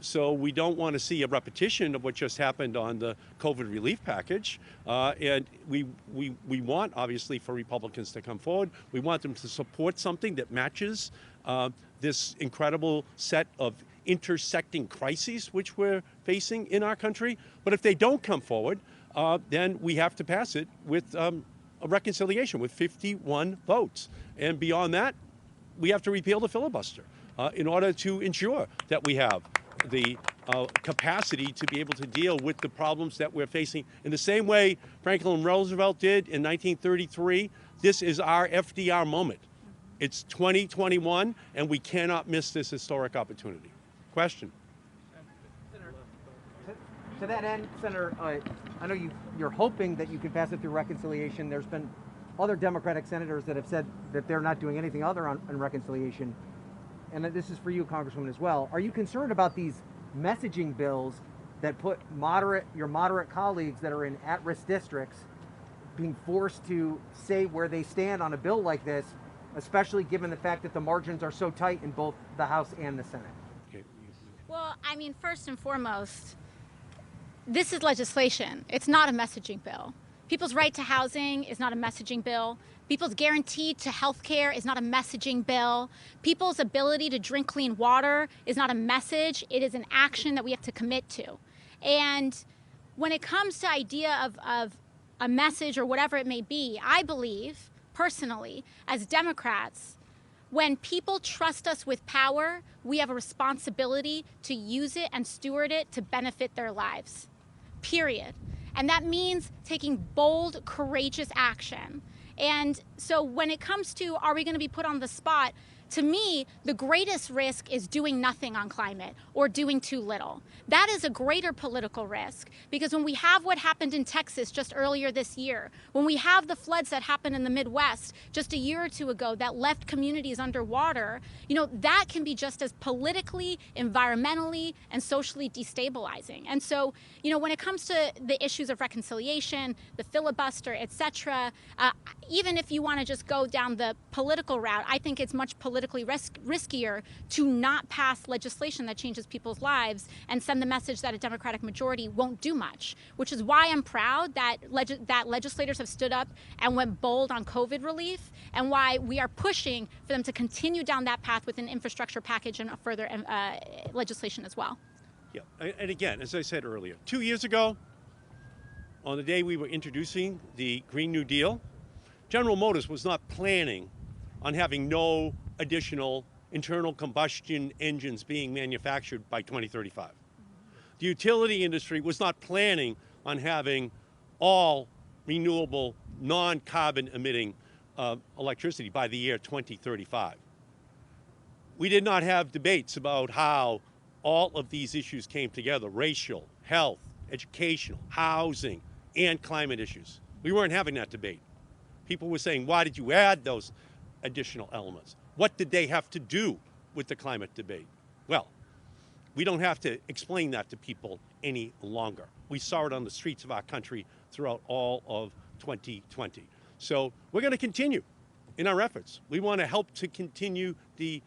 Speaker 6: So we don't want to see a repetition of what just happened on the COVID relief package. And we want, obviously, for Republicans to come forward. We want them to support something that matches this incredible set of intersecting crises which we're facing in our country. But if they don't come forward, then we have to pass it with a reconciliation with 51 votes. And beyond that, we have to repeal the filibuster in order to ensure that we have the capacity to be able to deal with the problems that we're facing in the same way Franklin Roosevelt did in 1933. This is our FDR moment. It's 2021, and we cannot miss this historic opportunity. Question.
Speaker 14: To that end, Senator, I know you're hoping that you can pass it through reconciliation. There's been other Democratic senators that have said that they're not doing anything other on reconciliation. And this is for you, Congresswoman, as well. Are you concerned about these messaging bills that put your moderate colleagues that are in at-risk districts being forced to say where they stand on a bill like this, especially given the fact that the margins are so tight in both the House and the Senate?
Speaker 7: Well, I mean, first and foremost, this is legislation. It's not a messaging bill. People's right to housing is not a messaging bill. People's guarantee to health care is not a messaging bill. People's ability to drink clean water is not a message. It is an action that we have to commit to. And when it comes to idea of a message or whatever it may be, I believe, personally, as Democrats, When people trust us with power, we have a responsibility to use it and steward it to benefit their lives, period. And that means taking bold, courageous action. And so when it comes to, are we going to be put on the spot? To me, the greatest risk is doing nothing on climate or doing too little. That is a greater political risk, because when we have what happened in Texas just earlier this year, when we have the floods that happened in the Midwest just a year or two ago that left communities underwater, that can be just as politically, environmentally, and socially destabilizing. And so, when it comes to the issues of reconciliation, the filibuster, et cetera, even if you want to just go down the political route, I think it's much politically riskier to not pass legislation that changes people's lives and send the message that a Democratic majority won't do much, which is why I'm proud that legislators have stood up and went bold on COVID relief, and why we are pushing for them to continue down that path with an infrastructure package and further legislation as well.
Speaker 6: Yeah, and again, as I said earlier, 2 years ago, on the day we were introducing the Green New Deal, General Motors was not planning on having no additional internal combustion engines being manufactured by 2035. The utility industry was not planning on having all renewable, non-carbon emitting electricity by the year 2035. We did not have debates about how all of these issues came together: racial, health, educational, housing, and climate issues. We weren't having that debate. People were saying, why did you add those additional elements? What did they have to do with the climate debate? Well, we don't have to explain that to people any longer. We saw it on the streets of our country throughout all of 2020. So we're going to continue in our efforts. We want to help to continue the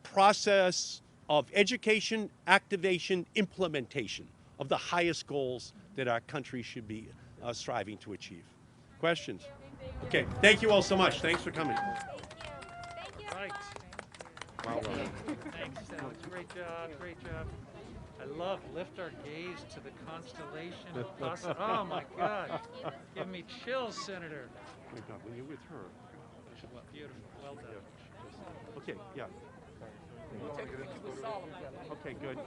Speaker 6: process of education, activation, implementation of the highest goals that our country should be striving to achieve. Questions? Okay, thank you all so much. Thanks for coming.
Speaker 3: Thank you. Right. Well done. Thanks, Alex. Great job. Great job. I love lift our gaze to the constellation of possible. Oh my God. Give me chills, Senator.
Speaker 6: Oh my God, when you're with her.
Speaker 3: Well, beautiful. Well done.
Speaker 6: Yeah. Okay, yeah. Okay, good.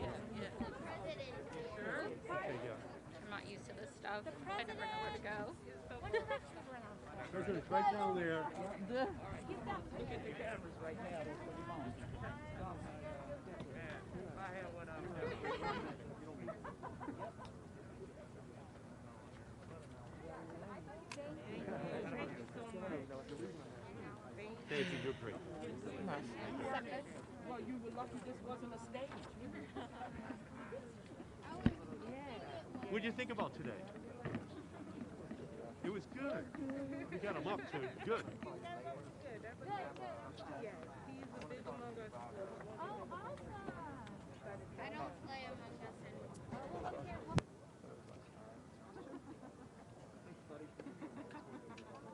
Speaker 9: Sure?
Speaker 6: Okay, yeah.
Speaker 9: I'm not used to this stuff. I never know where to go.
Speaker 6: President's right down there.
Speaker 11: Look at the cameras right now.
Speaker 6: Thank you, you're great.
Speaker 11: Well, you were lucky this wasn't a stage.
Speaker 6: What did you think about today? It was good. You got him up to good.
Speaker 9: I don't play him